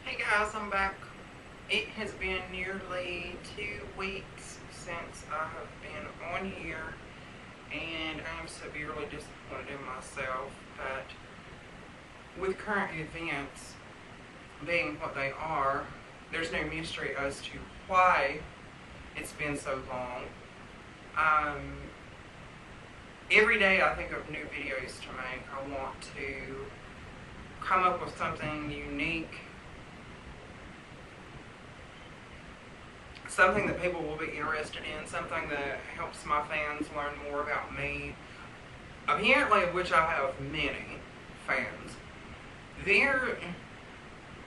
Hey guys, I'm back. It has been nearly 2 weeks since I have been on here, and I'm severely disappointed in myself. But with current events being what they are, there's no mystery as to why it's been so long. Um, every day I think of new videos to make. I want to come up with something unique, something that people will be interested in, something that helps my fans learn more about me, apparently of which I have many fans.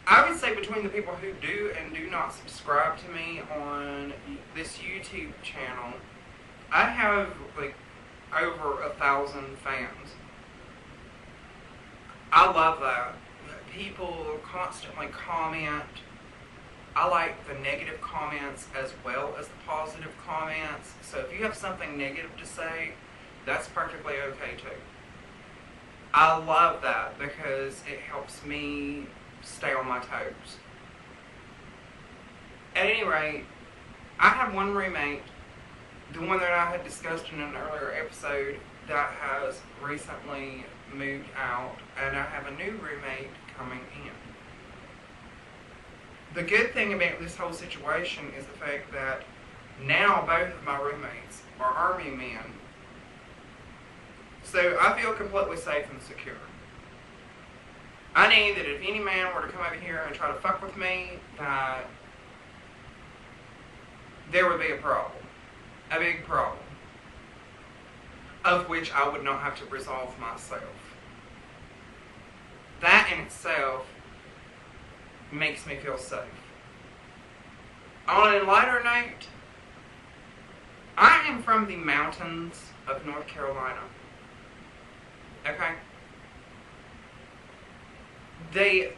I would say between the people who do and do not subscribe to me on this YouTube channel, I have like over 1,000 fans. I love that. People constantly comment. I like the negative comments as well as the positive comments. So if you have something negative to say, that's perfectly okay too. I love that because it helps me stay on my toes. At any rate, I have one roommate, the one that I had discussed in an earlier episode, that has recently moved out, and I have a new roommate coming in. The good thing about this whole situation is the fact that now both of my roommates are Army men. So I feel completely safe and secure. I know that if any man were to come over here and try to fuck with me, that there would be a problem. A big problem. Of which I would not have to resolve myself. That in itself makes me feel safe. On a lighter note, I am from the mountains of North Carolina. Okay? The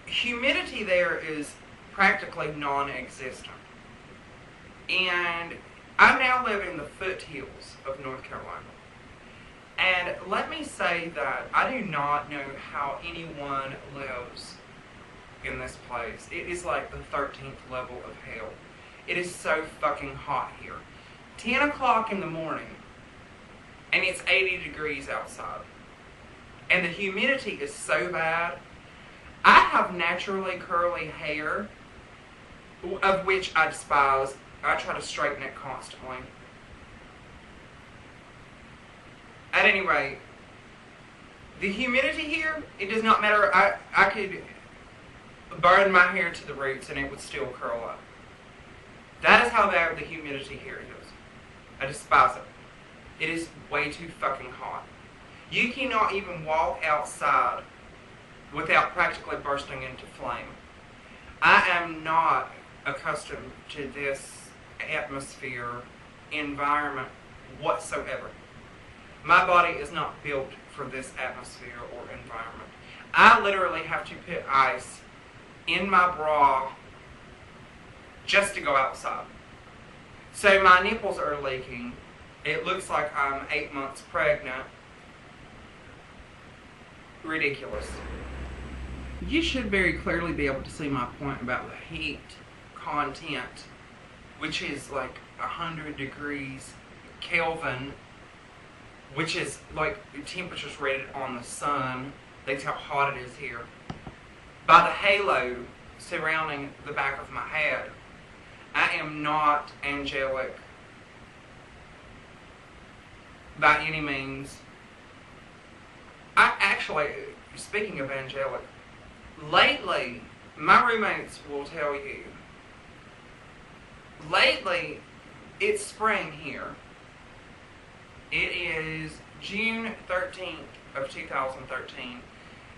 humidity there is practically non-existent. And I now live in the foothills of North Carolina. And let me say that I do not know how anyone lives in this place. It is like the 13th level of hell. It is so fucking hot here. 10 o'clock in the morning, and it's 80 degrees outside. And the humidity is so bad. I have naturally curly hair, of which I despise. I try to straighten it constantly. At any rate, the humidity here, it does not matter. I could burn my hair to the roots and it would still curl up. That is how bad the humidity here is. I despise it. It is way too fucking hot. You cannot even walk outside without practically bursting into flame. I am not accustomed to this atmosphere, environment whatsoever. My body is not built for this atmosphere or environment. I literally have to put ice in my bra just to go outside. So my nipples are leaking. It looks like I'm 8 months pregnant. Ridiculous. You should very clearly be able to see my point about the heat content, which is like 100 degrees Kelvin, which is like temperatures rated on the sun. That's how hot it is here. By the halo surrounding the back of my head. I am not angelic by any means. I actually, speaking of angelic, lately, my roommates will tell you, lately, it's spring here. It is June 13th of 2013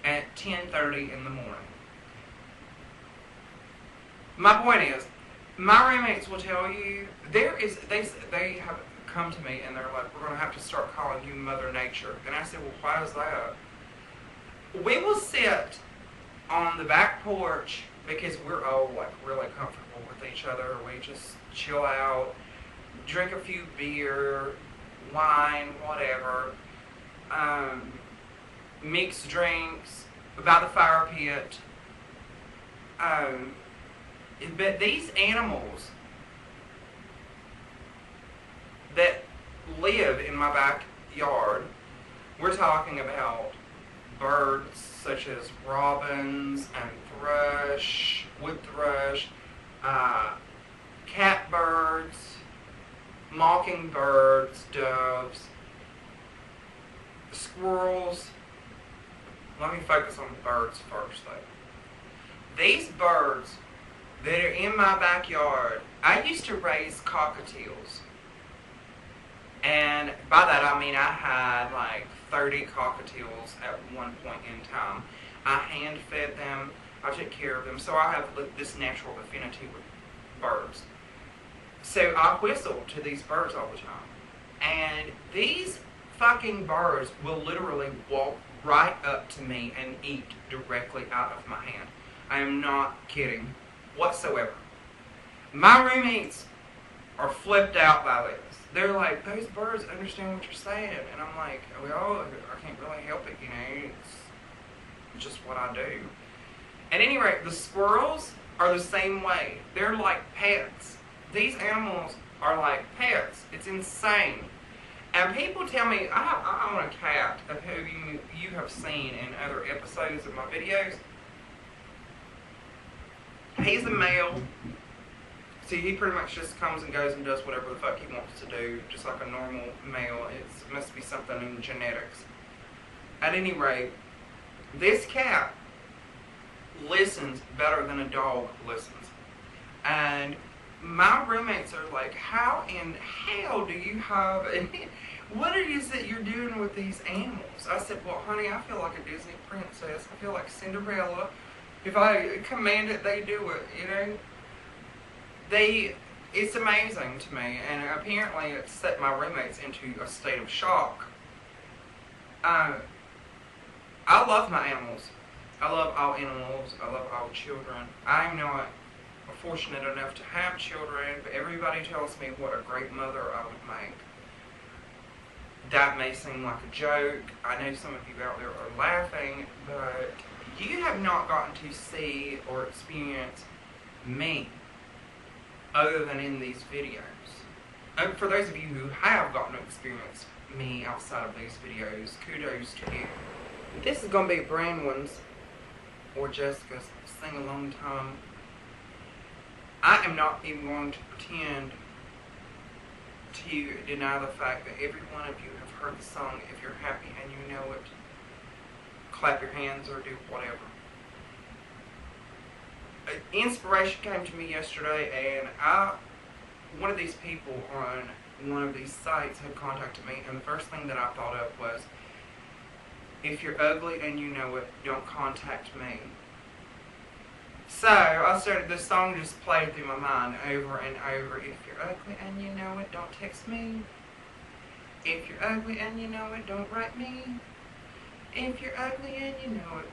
at 10:30 in the morning. My point is, my roommates will tell you, they have come to me and they're like, we're going to have to start calling you Mother Nature. And I said, well, why is that? We will sit on the back porch because we're all like really comfortable with each other. We just chill out, drink a few beer, wine, whatever, mixed drinks by the fire pit, Um, but these animals that live in my backyard, we're talking about birds such as robins and wood thrush, catbirds, mockingbirds, doves, squirrels. Let me focus on birds first though. These birds that are in my backyard, I used to raise cockatiels. And by that I mean I had like 30 cockatiels at one point in time. I hand fed them, I took care of them, so I have this natural affinity with birds. So I whistle to these birds all the time. And these fucking birds will literally walk right up to me and eat directly out of my hand. I am not kidding whatsoever. My roommates are flipped out by this. They're like, those birds understand what you're saying. And I'm like, well, I can't really help it, you know. It's just what I do. At any rate, the squirrels are the same way. They're like pets. These animals are like pets. It's insane. And people tell me, I own a cat of who you have seen in other episodes of my videos. He's a male. See, he pretty much just comes and goes and does whatever the fuck he wants to do, just like a normal male. It must be something in genetics. At any rate, this cat listens better than a dog listens. And my roommates are like, how in hell do you have, what is it you're doing with these animals? I said, well, honey, I feel like a Disney princess. I feel like Cinderella. If I command it, they do it, you know? It's amazing to me, and apparently it set my roommates into a state of shock. I love my animals. I love all animals. I love all children. I'm not fortunate enough to have children, but everybody tells me what a great mother I would make. That may seem like a joke. I know some of you out there are laughing, but you have not gotten to see or experience me other than in these videos. And for those of you who have gotten to experience me outside of these videos, kudos to you. This is going to be Brandon's or Jessica's sing-along time. I am not even going to pretend to deny the fact that every one of you have heard the song. If you're happy and you know it, clap your hands or do whatever. Inspiration came to me yesterday, and one of these people on one of these sites had contacted me, and the first thing that I thought of was, if you're ugly and you know it, don't contact me. So I started, this song just played through my mind over and over. If you're ugly and you know it, don't text me. If you're ugly and you know it, don't write me. If you're ugly and you know it,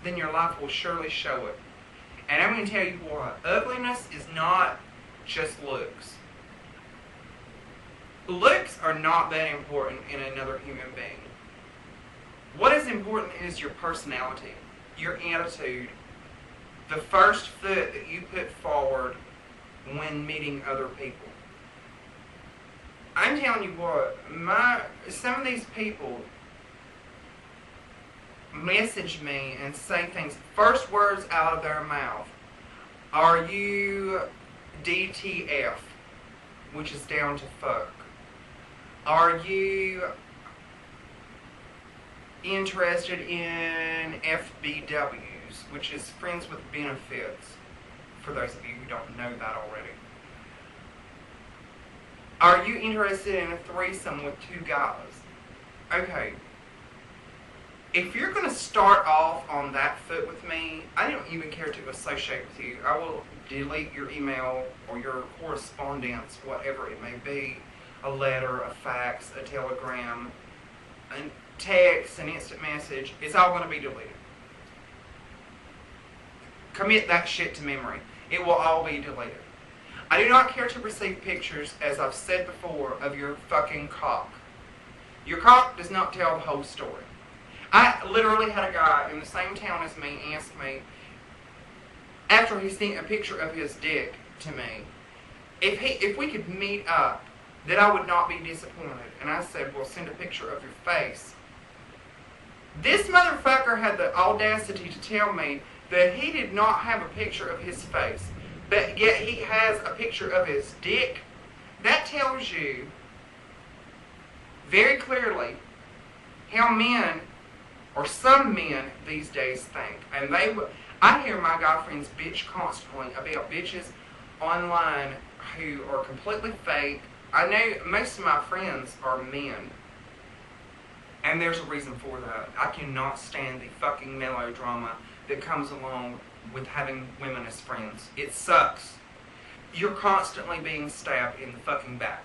then your life will surely show it. And I'm going to tell you what, ugliness is not just looks. Looks are not that important in another human being. What is important is your personality, your attitude, the first foot that you put forward when meeting other people. I'm telling you what, some of these people message me and say things, first words out of their mouth, are you DTF, which is down to fuck? Are you interested in FBWs, which is friends with benefits, for those of you who don't know that already? Are you interested in a threesome with two guys? Okay. If you're going to start off on that foot with me, I don't even care to associate with you. I will delete your email or your correspondence, whatever it may be, a letter, a fax, a telegram, a text, an instant message. It's all going to be deleted. Commit that shit to memory. It will all be deleted. I do not care to receive pictures, as I've said before, of your fucking cock. Your cock does not tell the whole story. I literally had a guy in the same town as me ask me, after he sent a picture of his dick to me, if we could meet up, that I would not be disappointed. And I said, well, send a picture of your face. This motherfucker had the audacity to tell me that he did not have a picture of his face, but yet he has a picture of his dick. That tells you very clearly how men, or some men these days, think. And I hear my guy friends bitch constantly about bitches online who are completely fake. I know most of my friends are men, and there's a reason for that. I cannot stand the fucking melodrama that comes along with having women as friends. It sucks. You're constantly being stabbed in the fucking back.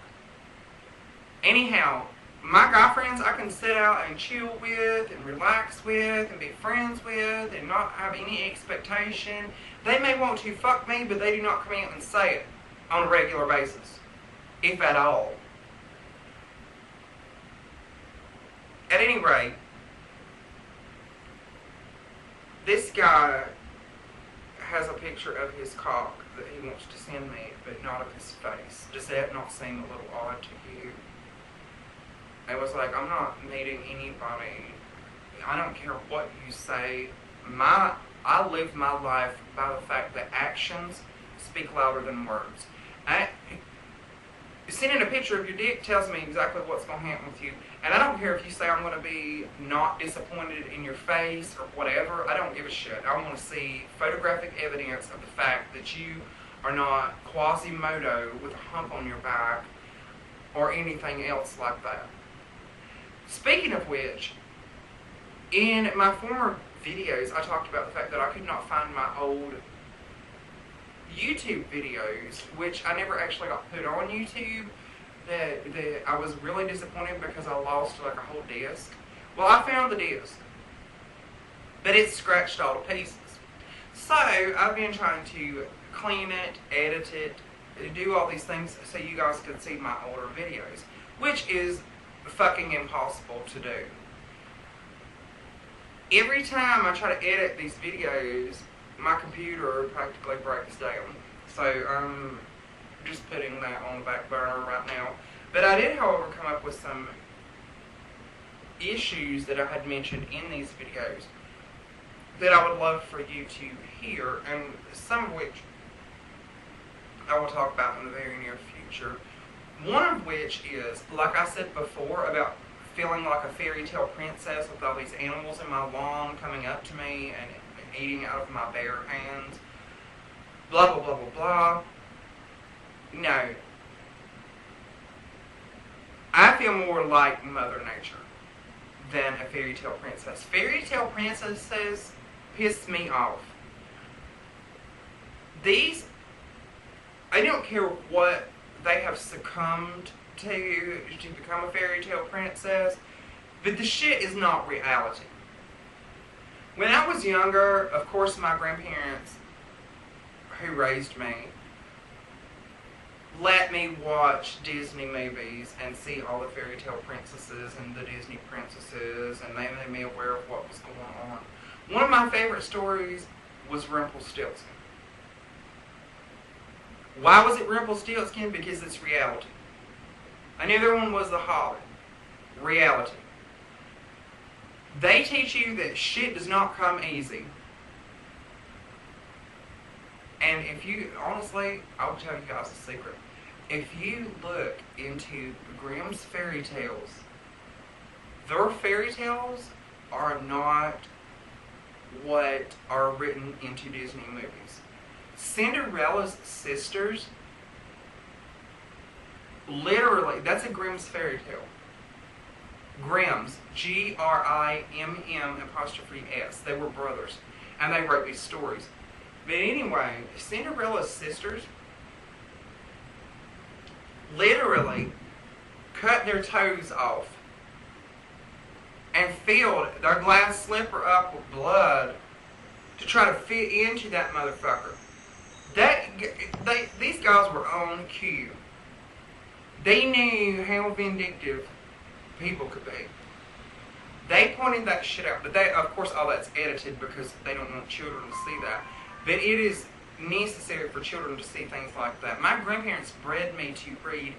Anyhow, my guy friends I can sit out and chill with and relax with and be friends with and not have any expectation. They may want to fuck me, but they do not come out and say it on a regular basis, if at all. At any rate, this guy has a picture of his cock that he wants to send me, but not of his face. Does that not seem a little odd to you? I was like, I'm not meeting anybody. I don't care what you say. I live my life by the fact that actions speak louder than words. Sending a picture of your dick tells me exactly what's going to happen with you. And I don't care if you say I'm going to be not disappointed in your face or whatever. I don't give a shit. I want to see photographic evidence of the fact that you are not Quasimodo with a hump on your back or anything else like that. Speaking of which, in my former videos, I talked about the fact that I could not find my old YouTube videos, which I never actually got put on YouTube, that I was really disappointed because I lost like a whole disc. Well, I found the disc, but it's scratched all to pieces. So I've been trying to clean it, edit it, do all these things so you guys could see my older videos, which is fucking impossible to do. Every time I try to edit these videos, my computer practically breaks down. So I'm just putting that on the back burner right now. But I did, however, come up with some issues that I had mentioned in these videos that I would love for you to hear, and some of which I will talk about in the very near future. One of which is, like I said before, about feeling like a fairy tale princess with all these animals in my lawn coming up to me and eating out of my bare hands. Blah, blah, blah, blah, blah. No. I feel more like Mother Nature than a fairy tale princess. Fairy tale princesses piss me off. These, I don't care what they have succumbed to become a fairy tale princess, but the shit is not reality. When I was younger, of course my grandparents, who raised me, let me watch Disney movies and see all the fairy tale princesses and the Disney princesses, and they made me aware of what was going on. One of my favorite stories was Rumpelstiltskin. Why was it Rumpelstiltskin? Because it's reality. Another one was The Hobbit. Reality. They teach you that shit does not come easy. And if you, honestly, I'll tell you guys a secret. If you look into Grimm's fairy tales, their fairy tales are not what are written into Disney movies. Cinderella's sisters, literally, that's a Grimm's fairy tale. Grimm's, G-R-I-M-M''S. They were brothers, and they wrote these stories. But anyway, Cinderella's sisters literally cut their toes off and filled their glass slipper up with blood to try to fit into that motherfucker. These guys were on cue. They knew how vindictive people could be. They pointed that shit out. But they, of course, all that's edited because they don't want children to see that. But it is necessary for children to see things like that. My grandparents bred me to read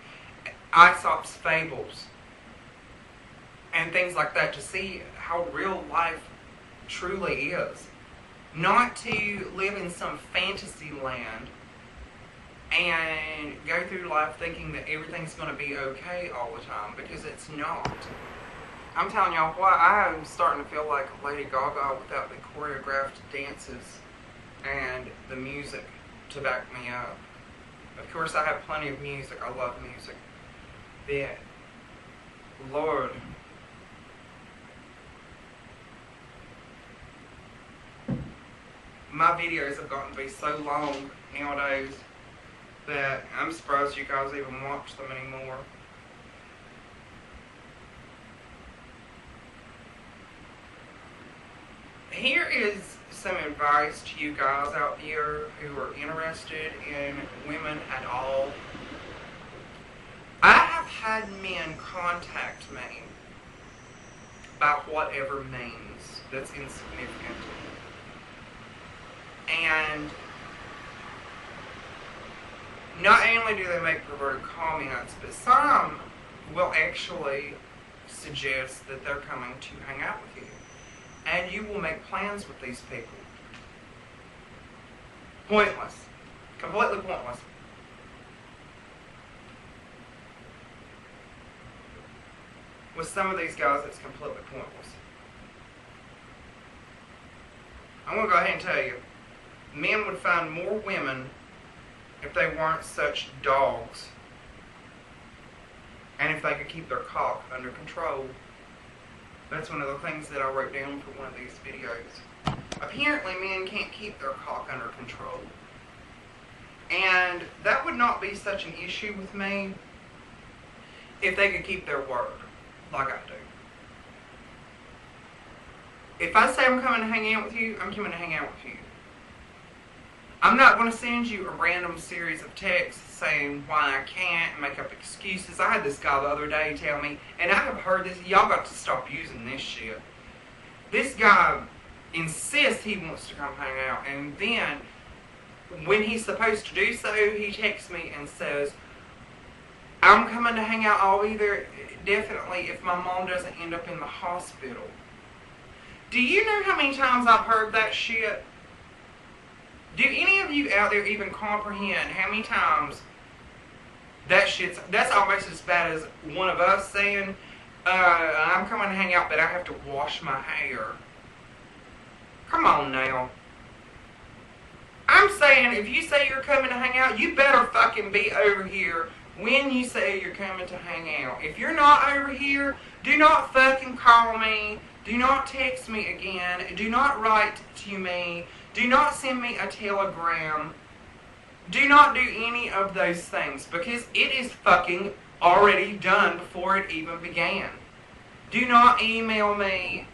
Aesop's fables and things like that to see how real life truly is. Not to live in some fantasy land and go through life thinking that everything's going to be okay all the time, because it's not. I'm telling y'all what, I am starting to feel like Lady Gaga without the choreographed dances and the music to back me up. Of course, I have plenty of music. I love music. But, Lord, my videos have gotten to be so long nowadays that I'm surprised you guys even watch them anymore. Here is some advice to you guys out there who are interested in women at all. I have had men contact me by whatever means that's insignificant. And not only do they make perverted comments, but some will actually suggest that they're coming to hang out with you. And you will make plans with these people. Pointless. Completely pointless. With some of these guys, it's completely pointless. I'm going to go ahead and tell you, men would find more women if they weren't such dogs, and if they could keep their cock under control. That's one of the things that I wrote down for one of these videos. Apparently, men can't keep their cock under control. And that would not be such an issue with me if they could keep their word, like I do. If I say I'm coming to hang out with you, I'm coming to hang out with you. I'm not going to send you a random series of texts saying why I can't and make up excuses. I had this guy the other day tell me, and I have heard this, y'all got to stop using this shit. This guy insists he wants to come hang out, and then when he's supposed to do so, he texts me and says, I'm coming to hang out, I'll be there definitely if my mom doesn't end up in the hospital. Do you know how many times I've heard that shit? Do any of you out there even comprehend how many times that's almost as bad as one of us saying, I'm coming to hang out but I have to wash my hair. Come on now. I'm saying if you say you're coming to hang out, you better fucking be over here when you say you're coming to hang out. If you're not over here, do not fucking call me. Do not text me again. Do not write to me. Do not send me a telegram. Do not do any of those things, because it is fucking already done before it even began. Do not email me.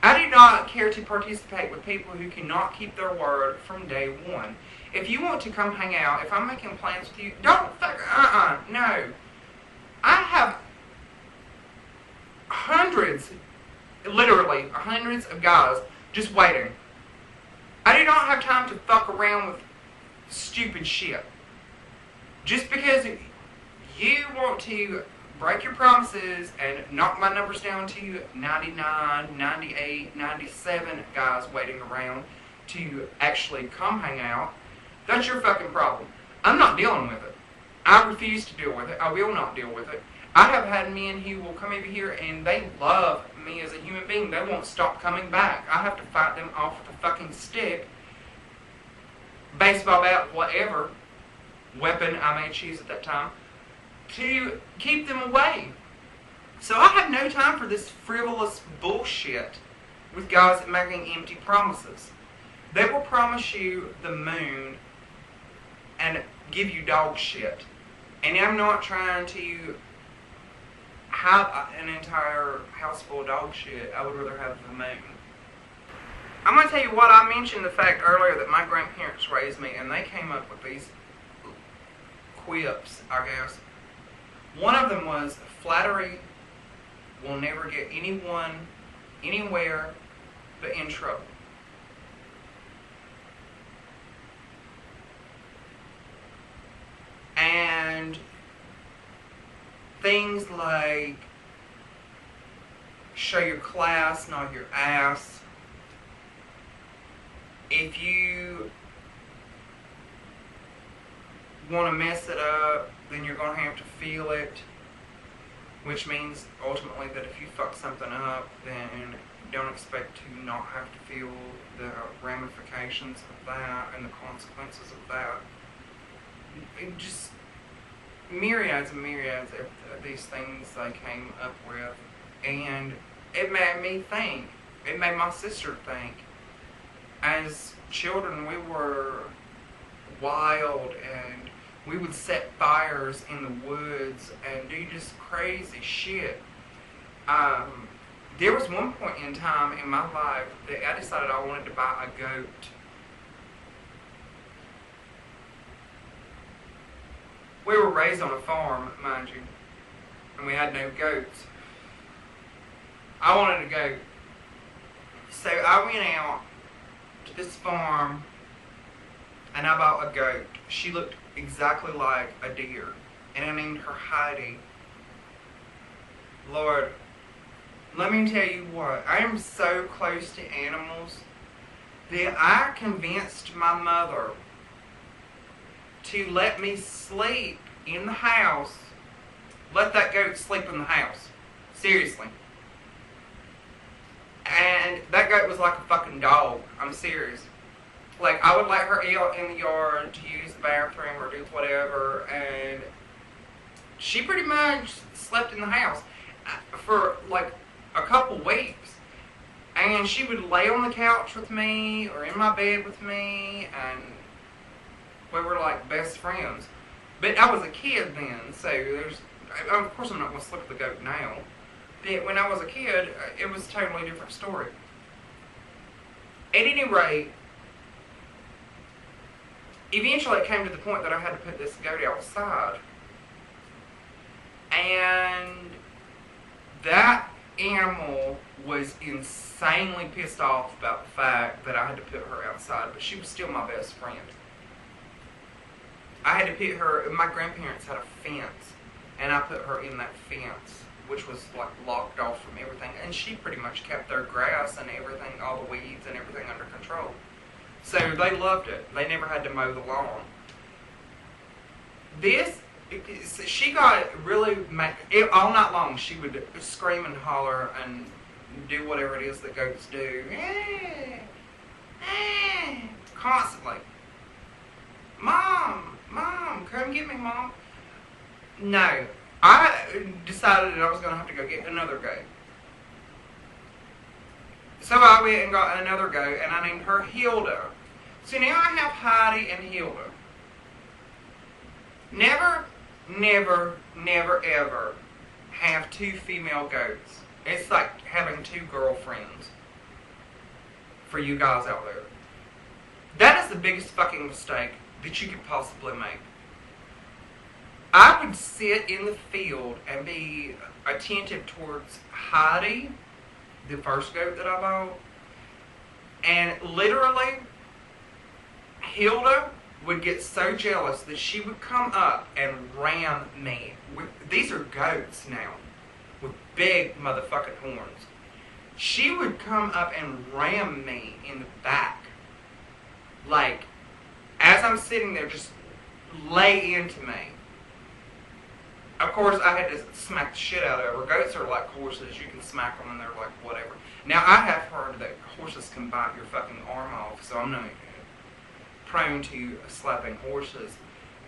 I do not care to participate with people who cannot keep their word from day one. If you want to come hang out, if I'm making plans with you, don't no. I have literally hundreds of guys just waiting. I do not have time to fuck around with stupid shit. Just because you want to break your promises and knock my numbers down to 99, 98, 97 guys waiting around to actually come hang out, that's your fucking problem. I'm not dealing with it. I refuse to deal with it. I will not deal with it. I have had men who will come over here and they love me as a human being. They won't stop coming back. I have to fight them off with a fucking stick, baseball bat, whatever weapon I may choose at that time, to keep them away. So I have no time for this frivolous bullshit with guys making empty promises. They will promise you the moon and give you dog shit. And I'm not trying to have an entire house full of dog shit. I would rather have the moon. I'm going to tell you what, I mentioned the fact earlier that my grandparents raised me and they came up with these quips, I guess. One of them was, flattery will never get anyone, anywhere, but in trouble. things like show your class, not your ass. If you want to mess it up, then you're going to have to feel it, which means ultimately that if you fuck something up, then don't expect to not have to feel the ramifications of that and the consequences of that. It just myriads and myriads of these things they came up with, and it made me think. It made my sister think. As children, we were wild, and we would set fires in the woods and do just crazy shit. There was one point in time in my life that I decided I wanted to buy a goat. We were raised on a farm, mind you, and we had no goats. I wanted a goat. So I went out to this farm and I bought a goat. She looked exactly like a deer, and I named her Heidi. Lord, let me tell you what, I am so close to animals that I convinced my mother to let me sleep in the house. Let that goat sleep in the house. Seriously. And that goat was like a fucking dog. I'm serious. Like, I would let her out in the yard to use the bathroom or do whatever, and she pretty much slept in the house for like a couple weeks. And she would lay on the couch with me or in my bed with me, and we were like best friends. But I was a kid then, so of course I'm not going to sleep with the goat now. But when I was a kid, it was a totally different story. At any rate, eventually it came to the point that I had to put this goat outside. And that animal was insanely pissed off about the fact that I had to put her outside, but she was still my best friend. I had to put her, my grandparents had a fence, and I put her in that fence, which was like locked off from everything, and she pretty much kept their grass and everything, all the weeds and everything under control. So they loved it. They never had to mow the lawn. She got really all night long. She would scream and holler and do whatever it is that goats do, constantly. Mom, come get me, Mom. No, I decided that I was going to have to go get another goat. So I went and got another goat, and I named her Hilda. So now I have Heidi and Hilda. Never, ever have two female goats. It's like having two girlfriends for you guys out there. That is the biggest fucking mistake that you could possibly make. I would sit in the field and be attentive towards Heidi, the first goat that I bought, and literally Hilda would get so jealous that she would come up and ram me. These are goats now, with big motherfucking horns. She would come up and ram me in the back. Like, as I'm sitting there, just lay into me. Of course, I had to smack the shit out of her. Goats are like horses. You can smack them and they're like whatever. Now, I have heard that horses can bite your fucking arm off, so I'm not prone to slapping horses.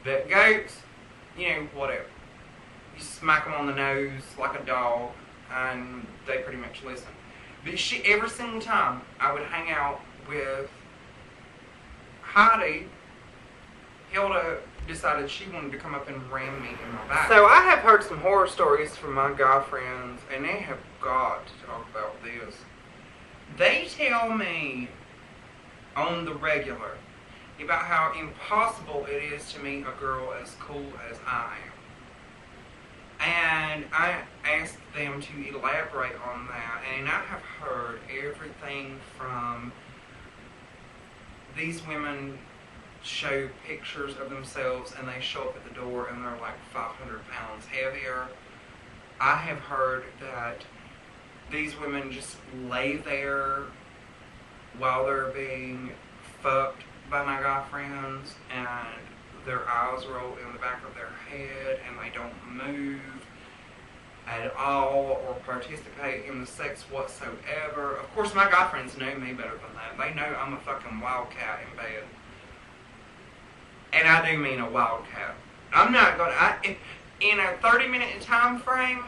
But goats, whatever. You smack them on the nose like a dog, and they pretty much listen. But every single time I would hang out with Heidi, Hilda decided she wanted to come up and ram me in my back. So I have heard some horror stories from my guy friends, and they have got to talk about this. They tell me on the regular about how impossible it is to meet a girl as cool as I am. And I asked them to elaborate on that, and I have heard everything from these women show pictures of themselves and they show up at the door and they're like 500 pounds heavier, I have heard that these women just lay there while they're being fucked by my guy friends, and their eyes roll in the back of their head, and they don't move at all or participate in the sex whatsoever. Of course, my guy friends know me better than that. They know I'm a fucking wildcat in bed. And I do mean a wildcat. I'm not gonna, in a 30-minute time frame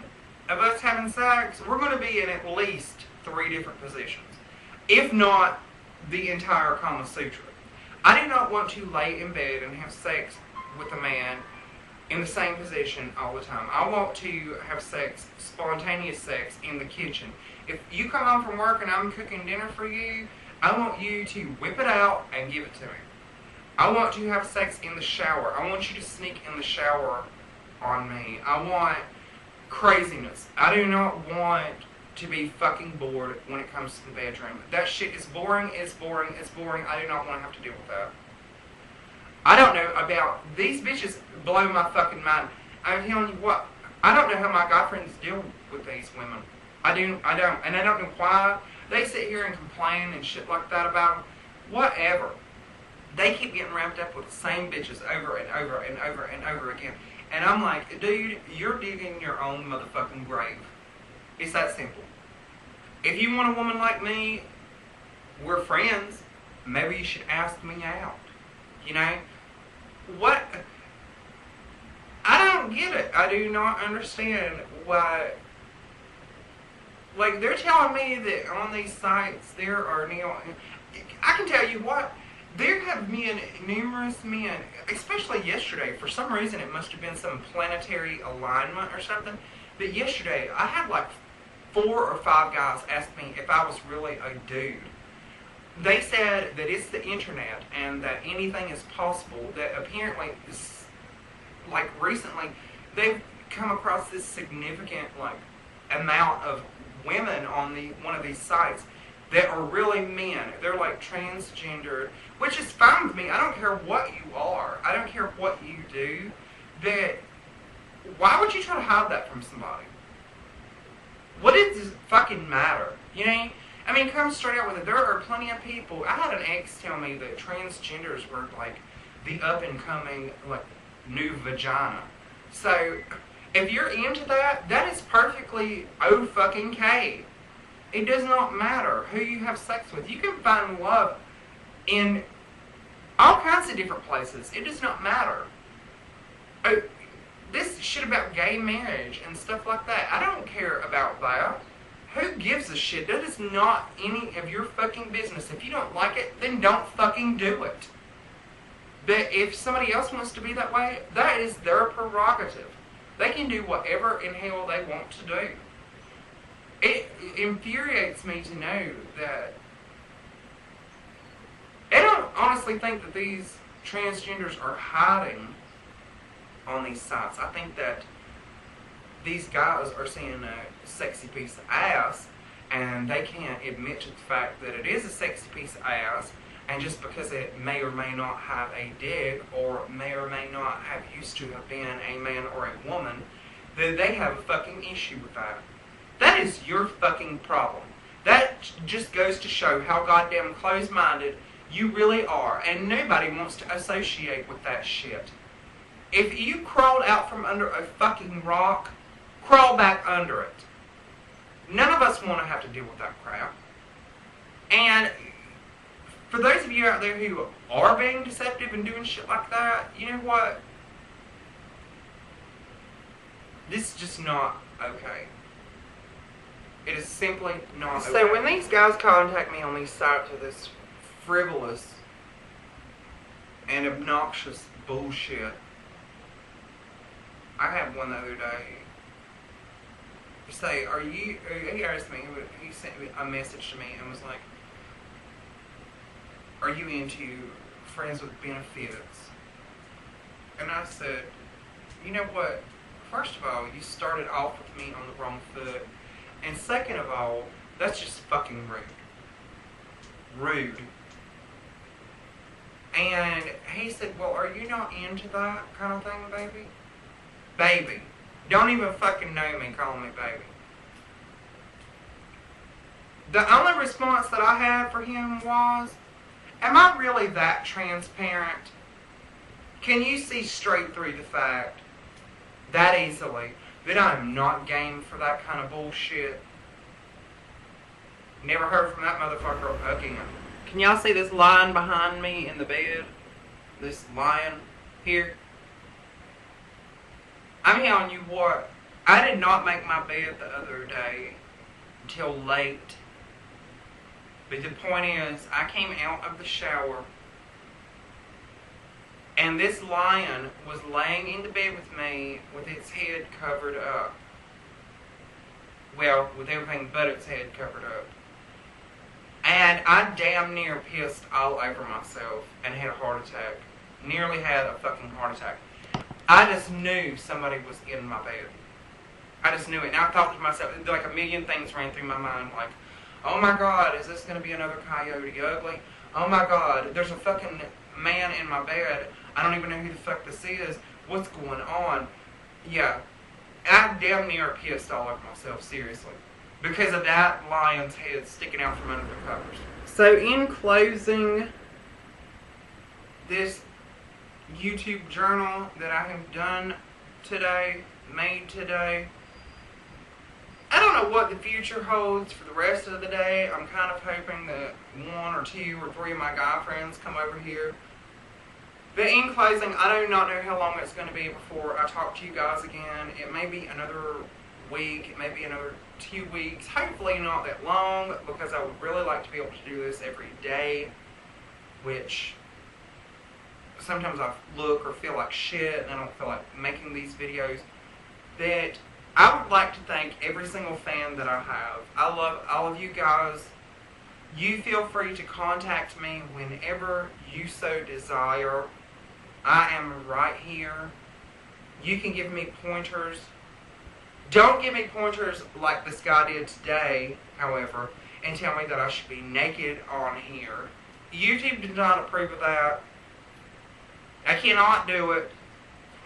of us having sex, we're gonna be in at least 3 different positions. If not the entire Kama Sutra. I do not want to lay in bed and have sex with a man in the same position all the time. I want to have sex, spontaneous sex, in the kitchen. If you come home from work and I'm cooking dinner for you, I want you to whip it out and give it to me. I want to have sex in the shower. I want you to sneak in the shower on me. I want craziness. I do not want to be fucking bored when it comes to the bedroom. That shit is boring, it's boring, it's boring. I do not want to have to deal with that. I don't know about, these bitches blow my fucking mind. I'm telling you what, I don't know how my guy friends deal with these women. I don't. And I don't know why they sit here and complain and shit like that about them. Whatever. They keep getting wrapped up with the same bitches over and over and over and over again. And I'm like, dude, you're digging your own motherfucking grave. It's that simple. If you want a woman like me, we're friends. Maybe you should ask me out. You know? What? I don't get it. I do not understand why. Like, they're telling me that on these sites there are I can tell you what. There have been numerous men, especially yesterday. For some reason, it must have been some planetary alignment or something. But yesterday, I had like 4 or 5 guys ask me if I was really a dude. They said that it's the internet and that anything is possible. That apparently, like recently, they've come across this significant like amount of women on one of these sites that are really men. They're like transgendered, which is fine with me. I don't care what you are. I don't care what you do. Why would you try to hide that from somebody? What does it fucking matter? You know? I mean, come straight out with it. There are plenty of people. I had an ex tell me that transgenders were like the up and coming like new vagina. So if you're into that, that is perfectly fucking-K. It does not matter who you have sex with. You can find love in all kinds of different places. It does not matter. This shit about gay marriage and stuff like that, I don't care about that. Who gives a shit? That is not any of your fucking business. If you don't like it, then don't fucking do it. But if somebody else wants to be that way, that is their prerogative. They can do whatever in hell they want to do. It infuriates me to know that I don't honestly think that these transgenders are hiding on these sites. I think that these guys are seeing a sexy piece of ass and they can't admit to the fact that it is a sexy piece of ass, and just because it may or may not have a dick or may or may not have used to have been a man or a woman, that they have a fucking issue with that. That is your fucking problem. That just goes to show how goddamn closed-minded you really are, and nobody wants to associate with that shit. If you crawled out from under a fucking rock, crawl back under it. None of us want to have to deal with that crap. And for those of you out there who are being deceptive and doing shit like that, you know what? This is just not okay. It is simply not okay. So when these guys contact me on these sites with this frivolous and obnoxious bullshit, I had one the other day say, he asked me, he sent me a message to me and was like, are you into friends with benefits? And I said, you know what, first of all, you started off with me on the wrong foot, and second of all, that's just fucking rude. And he said, well, are you not into that kind of thing, baby? Baby, don't even fucking know me calling me baby. The only response that I had for him was, am I really that transparent? Can you see straight through the fact that easily that I am not game for that kind of bullshit? Never heard from that motherfucker again. Can y'all see this lion behind me in the bed? This lion here? I'm telling you what, I did not make my bed the other day until late. But the point is, I came out of the shower and this lion was laying in the bed with me with its head covered up. Well, with everything but its head covered up. And I damn near pissed all over myself and had a heart attack. Nearly had a fucking heart attack. I just knew somebody was in my bed. I just knew it. And I thought to myself, like a million things ran through my mind. Like, oh my God, is this going to be another Coyote Ugly? Oh my God, there's a fucking man in my bed. I don't even know who the fuck this is. What's going on? Yeah. I damn near pissed all over myself, seriously. Because of that lion's head sticking out from under the covers. So in closing, this YouTube journal that I have done today, made today, I don't know what the future holds for the rest of the day. I'm kind of hoping that 1 or 2 or 3 of my guy friends come over here. But in closing, I do not know how long it's going to be before I talk to you guys again. It may be another week, it may be another 2 weeks. Hopefully not that long, because I would really like to be able to do this every day, which sometimes I look or feel like shit and I don't feel like making these videos. But I would like to thank every single fan that I have. I love all of you guys. You feel free to contact me whenever you so desire. I am right here. You can give me pointers. Don't give me pointers like this guy did today, however, and tell me that I should be naked on here. YouTube did not approve of that. I cannot do it.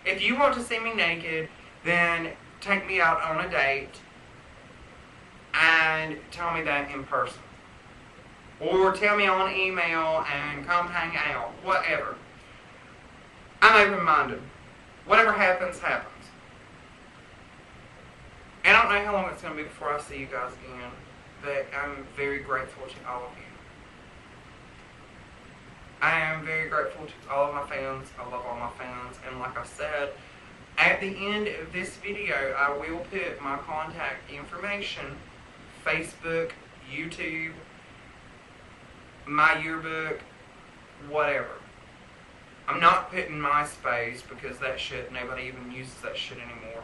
If you want to see me naked, then take me out on a date and tell me that in person. Or tell me on email and come hang out. Whatever. I'm open-minded. Whatever happens, happens. I don't know how long it's going to be before I see you guys again, but I'm very grateful to all of you. I am very grateful to all of my fans. I love all my fans. And like I said, at the end of this video, I will put my contact information, Facebook, YouTube, my yearbook, whatever. I'm not putting MySpace because that shit, nobody even uses that shit anymore.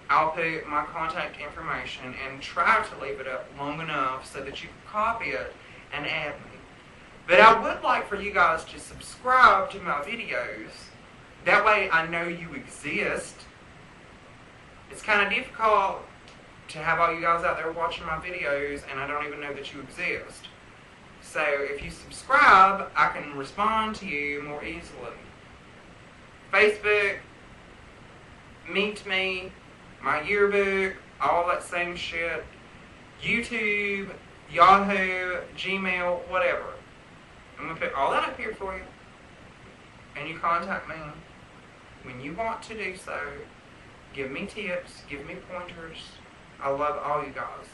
I'll put my contact information and try to leave it up long enough so that you can copy it and add me. But I would like for you guys to subscribe to my videos. That way I know you exist. It's kind of difficult to have all you guys out there watching my videos and I don't even know that you exist. So if you subscribe, I can respond to you more easily. Facebook, Meet Me, my yearbook, all that same shit. YouTube, Yahoo, Gmail, whatever. I'm going to put all that up here for you. And you contact me when you want to do so. Give me tips, give me pointers. I love all you guys.